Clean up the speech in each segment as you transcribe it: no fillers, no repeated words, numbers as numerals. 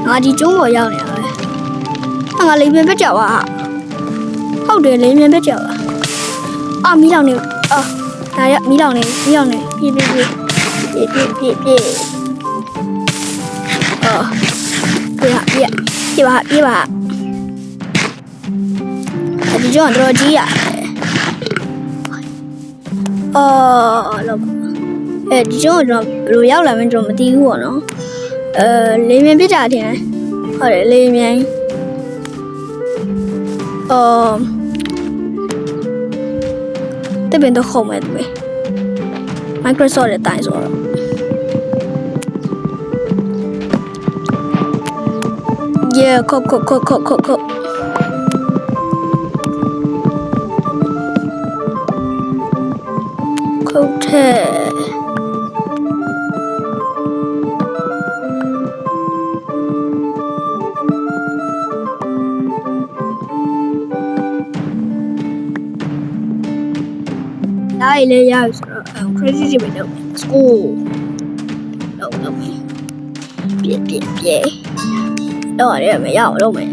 ငါဒီကျုံးပေါ်ရောက်နေတာပဲငါလိမ်မြန်ပြတ်ကြပါဟုတ်တယ်လိမ်မြန်ပြတ်ကြပါမီးလောင်နေဒါရမီးလောင်နေပြေးပြေးပါဒီကျုံးတော့ကြီးရလောက်ဒီကျုံးတော့ဘယ်လိုရောက်လာမလဲတော့မသိဘူးပေါ့နော်လေမြန်ပြစ်တာတင်ဟုတ်တယ်လေမြန်တပင်တော့ခုံမဲ့သူပဲ Microsoft ရဲ့တိုင်ဆိုတော့ခုတ်ထဲဒါရလေရဆိုတော့ crazy တွေပဲလုပ် school လုပ်ပြေတော့ရတယ်မရအောင်လုပ်မယ်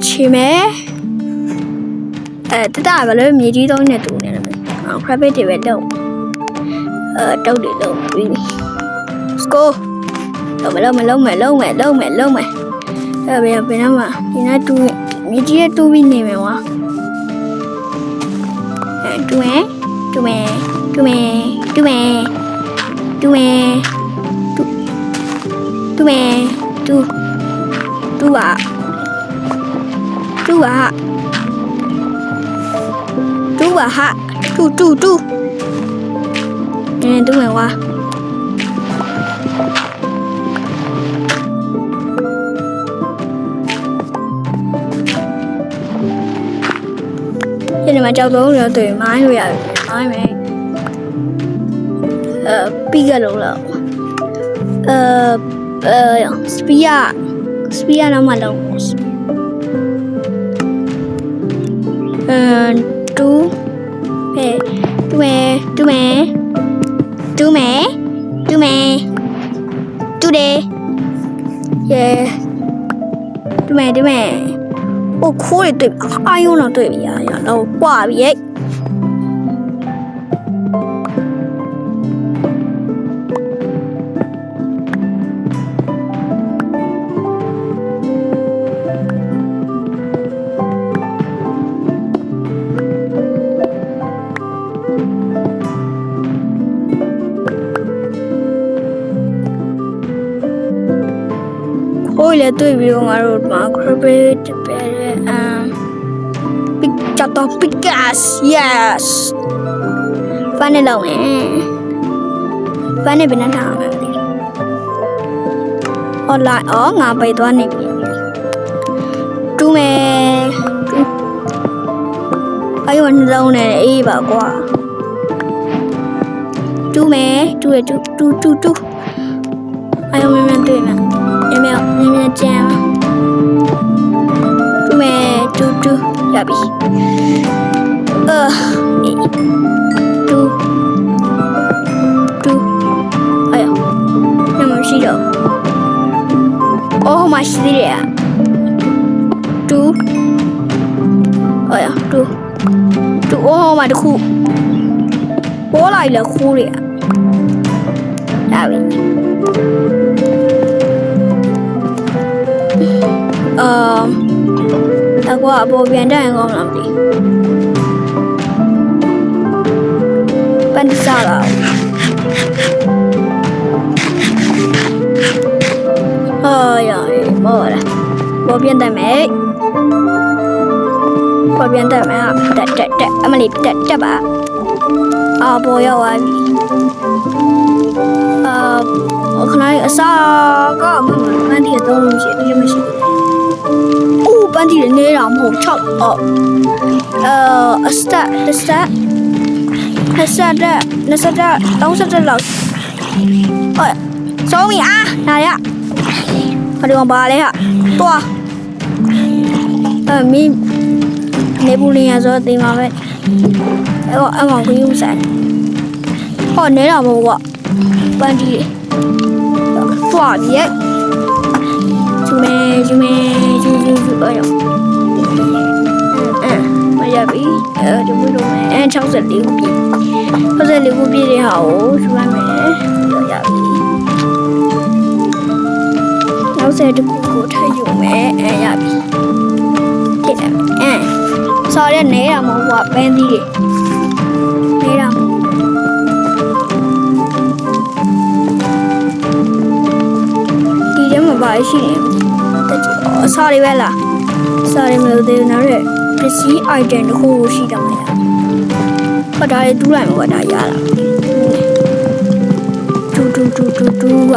ချီမဲတတဘာလို့မြေကြီးသုံးနေတူနေလဲcrazy တွေပဲလုပ်တုတ်တွေလုပ်ပြီး school လုပ်မယ်ဘယ်တော့မှဒီနေ့တူမြေကြီးရဲ့တူပြီးနေမယ်ကွာတူမယ်တူပါတူမယ်ကွာဒီမှာကြောက်တော့လို့တွေ့မိုင်းလို့ရတယ်မိုင်းမယ်ပြီးကြလို့လားစပီယာတော့မလုံးတူမယ်တူတယ်တူမယ်ခိုးတွေတွေ့အာယုံတော့တွေ့ပြီရတော့ပွားပြီခိုးလေတွေ့ပြီးတော့ငါတို့မှာ credit ပဲPicas, yes. Fun alone. Fun even at home. Online, ngà bay toán này. Chú mẹ. Ai muốn lâu này đi bảo qua. Chú mẹ, chú. Ai muốn em tuổi mà. Em chào. Chú mẹ, chú. Yabi. Ayo. Nama siapa? Oh, masih dia. Ayo, oh, mana ku? Oh, lagi ku dia. Yabi. Aku apa bianda yang kau nanti? Salah. Ya, boleh. Bawa bianda mai. Tak. Amali tak ba. Boya wani. Kenal asal kau mandi atau macam. Bandi ni ramah chop. Start. Nasa tao sa laut. Sorry nè ya. Ada orang balik ha. Tua. Mi nebulinya zo di mana? Emang aku usah. Nè là một bandi. သွားပြီကျူမဲကျူအဲ့ရောမရပြီဒီလိုလိုမယ်64ခုပြည့်64ခုပြည့်တဲ့ဟာကိုယူလိုက်မယ်ရပြီနောက်ဆက်တစ်ခုကိုထည့်ယူမယ်ရပြီဖြစ်တယ်ဆော်ရဲနေတာမဟုတ်ဘူးပန်းသီးတွေနေတာမဟုတ်ဒီထဲမှာဘာရှိနေလဲဆော်ရီပဲလားဆော်ရီမလို့သေးဘူးနောက်တဲ့ပစ္စည်း item တစ်ခုရှိတော့မှာဟောဒါလေးတူးလိုက်မှာဒါရတာတူက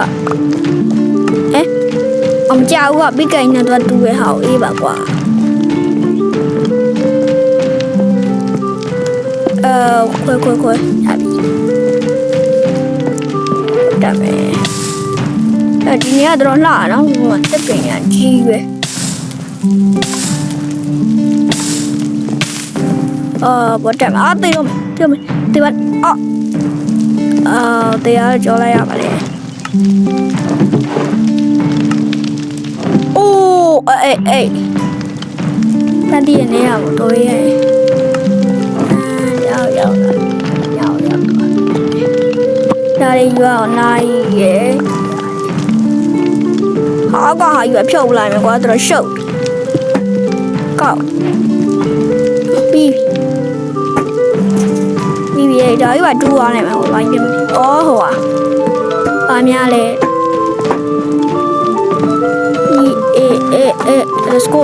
အမကြောက်ကပိကိုင်းနဲ့တော့တူပဲဟာအေးပါကွာခွဲရပြီဒါပဲဒီနေ့ကတော့လှအောင်ဟိုတက်ပင်ရကြီးပဲဘောတက်မှာတေးတော့တေးပါတရားကြောလိုက်ရပါလေအိုးအေးတန်တီးနေရမှာတော်ရဲ့ရောက်ဒါလေးယူအောင်နိုင်ရဲ့ဟာယူဖြုတ်လိုက်မယ်ကွာတော်ရှုပ်ကောက်ပြီးဒါကြီးကတူသွားနိုင်မှာဟိုလိုင်းပြမယ်အော်ဟိုပါများလဲlet's go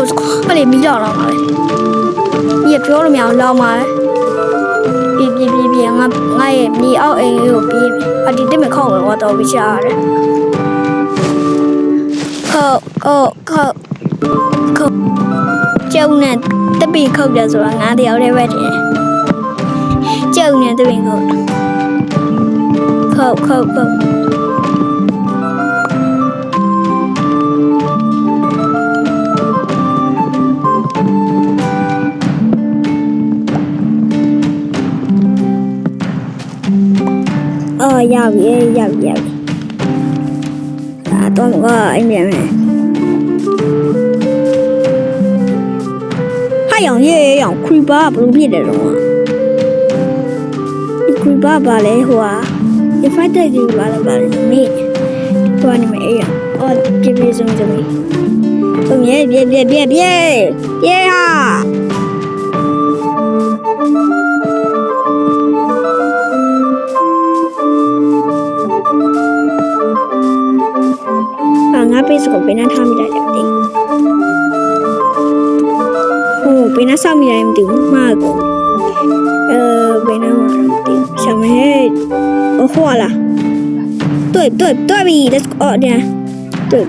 ဘာလဲမီးလောင်ပါလေဒီပြောလို့မရအောင်လောင်ပါလေပြေငါရဲ့မြေအောက်အိမ်ကိုပြေးအဒီတက်မခေါက်တော့တော့ပြီးချရတယ်ခေါက်ကျုံနဲ့တပီခေါက်တယ်ဆိုတာငါတယောက်တည်းပဲတင်ကျုံနဲ့တပီခေါက်ရပြီတော့အိမ်ပြန်မယ်ဟာရောင်ခရီပါဘယ်လိုဖြစ်တယ်တော့ဒီခရီပါပါလေဟိုဟာဒီဖိုက်တက်ကြီးပါလေနေဟိုနေမအေးအော်ပြေဆုံးပြေဟာငါပေးစကိုဘယ်နှထားမိတယ်လဲမသိဘူးဘယ်နှဆောက်မိတယ်မသိဘူးမှားကိုဘယ်နှမှာမသိဘူးရှမ်းမဲဟိုလာတွေ့ပြီ let's go เนี่ยတွေ့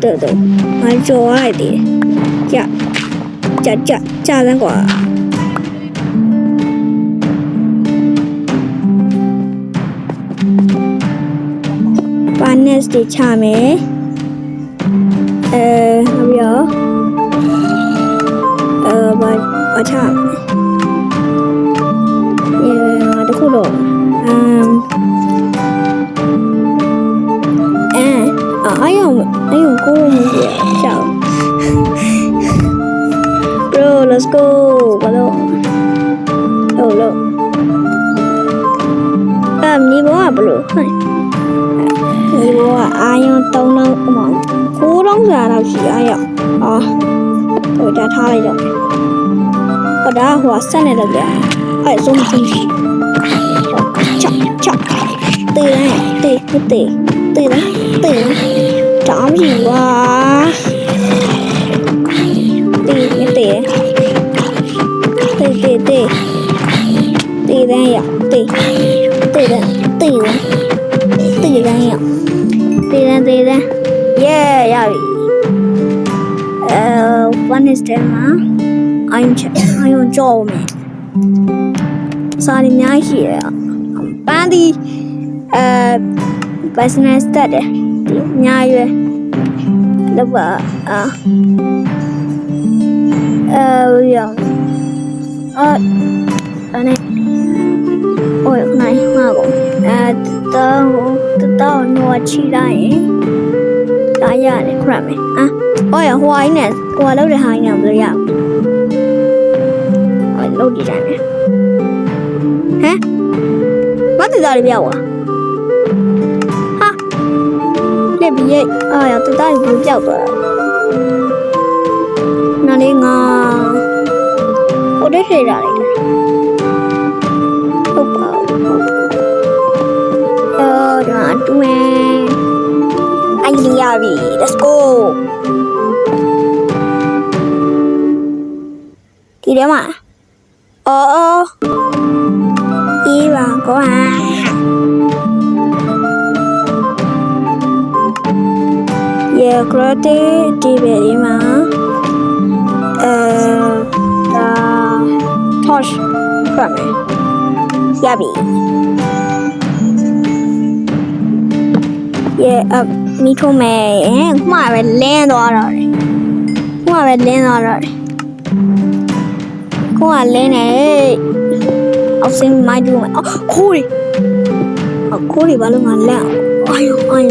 ငါကြော်လိုက်တယ်ကြာစမ်းကွာပါနက်တွေချမယ်နောက်ပြီးတော့ဘာချတခုတော့အာယုံကိုကြောက် bro let's go ဘာလို့မြေဘောကဘလို့မြေဘောကအာယုံ3လုံးအမောင်9လုံးစာတော့ရှိအာယုံဟိုဒါထားလိုက်တော့ဟိုဒါဟိုဆက်နေတော့ကြာအဲ့ဆုံးမရှိချက်တေးတောင်းပြီဝါတေးတန်းရတေးတန်းရရပြီone is there မှာအိုင်ကြောက်မယ်စာရင်းများရှိရပန်းဒီbusiness တက်တယ်ဒီညာရွယ်လောက်ပါရောအနေโอ้ยနိုင်မှာပေါ့တော့တော့တော့ချီလိုက်ရင် ဒါရတယ်ခရမယ်ဟောရဟိုအိုင်းနဲ့ဟိုလောက်တဲ့ဟာကြီးနဲ့ဘယ်လိုရအောင်လောက်ကြည့်တယ်ဟမ်ဘာတူတာလေးပြောက်သွားဟာလက်ပြီးရဲ့ရတူတာလေးဘယ်ပြောက်သွားနားလေးငါဟိုတဲ့ထေတာလေးဟုတ်ပါဒါတူမယ်အိုင်လီယာပြီ let's go ဒီထဲမှာဒီပါကောဟာရေကရတေဒီပဲဒီမှာဒါ torch ခရမယ်ရပြီမိထုံးမယ်မှားပဲလင်းသွားတော့တယ်မှားပဲလင်းသွားတော့တယ်ကိုကလင်းနေအောက်စင်းမိုက်ဘူးခိုးတွေဘာလို့ငါလက်အာယုံတွေ့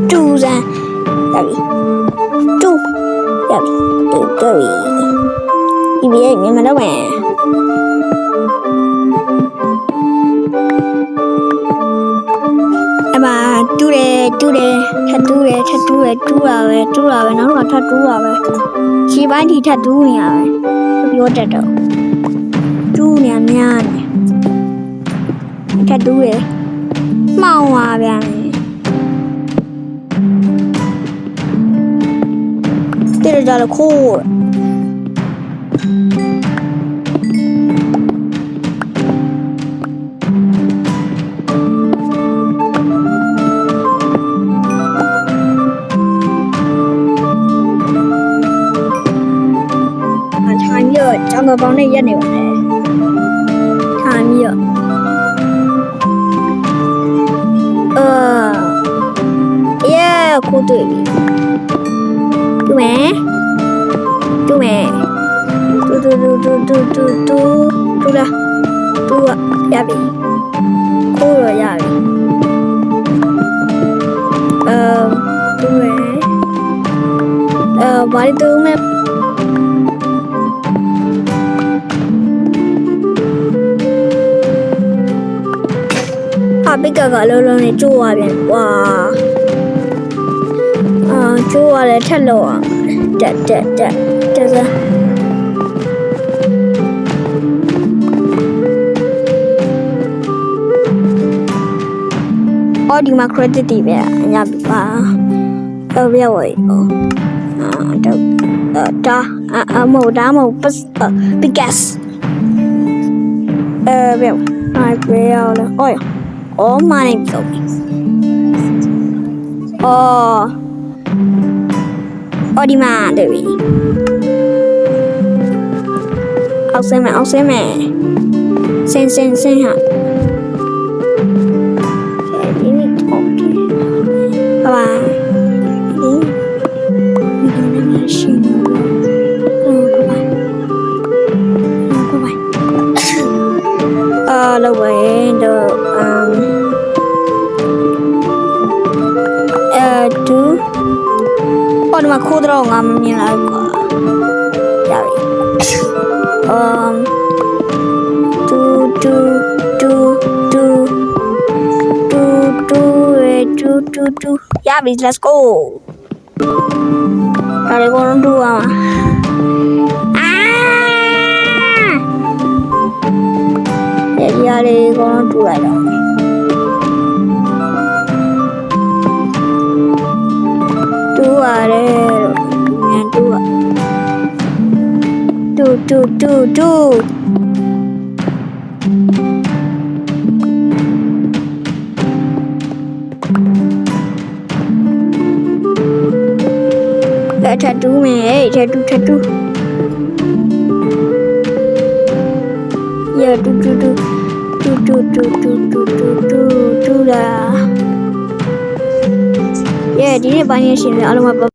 တူရန်ရပြီဒီဘေးမြန်မာတော့မယ်အမတူတယ်ထပ်တူးရပဲနောက်တော့ထပ်တူးရပဲခြေပိုင်းထိထပ်တူးနေရပဲပြောတတ်တော့တူးနေများနေထပ်တူးရမှောင်ပါဗျာတိရကြလို့ခိုးကျောင်းတော်ပေါင်းနဲ့ရက်နေပါတယ်ထိုင်ပြီးတော့ခိုးတွေ့ပြီတူမယ်တူလားတူရပြီခိုးရရပြီတူမယ်ဘာလို့တူမယ်ပိကကလုံးလုံးနဲ့ကျိုးသွားပြန်ဝါကျိုးရတယ်ထက်လို့အောင်တက်စားဒီမှာ credit တွေပဲအညာပါတော့ပြဝေးဒါမဟုတ်Picasso ဘယ်ဘယ်ရောက်လဲမာနေပြီဒီမှာတွေ့ပြီအောက်ဆင်းမယ်ဆင်းဟာဒီနေ့တော့ဘာဒီနေ့ရှိနေလောက်ပဲတော့ဒီမှာခိုးတော့ငါမမြင်လိုက်ကွာရပြီတူရပြီ let's go ဒါလေးကိုတော့တူအောင်ရလေးကိုတော့တူလိုက်တော့တူရတယ်မြန်တူထပ်တူမယ်ထပ်တူရတူလာဒီနေ့ပိုင်းရရှင်လေအားလုံး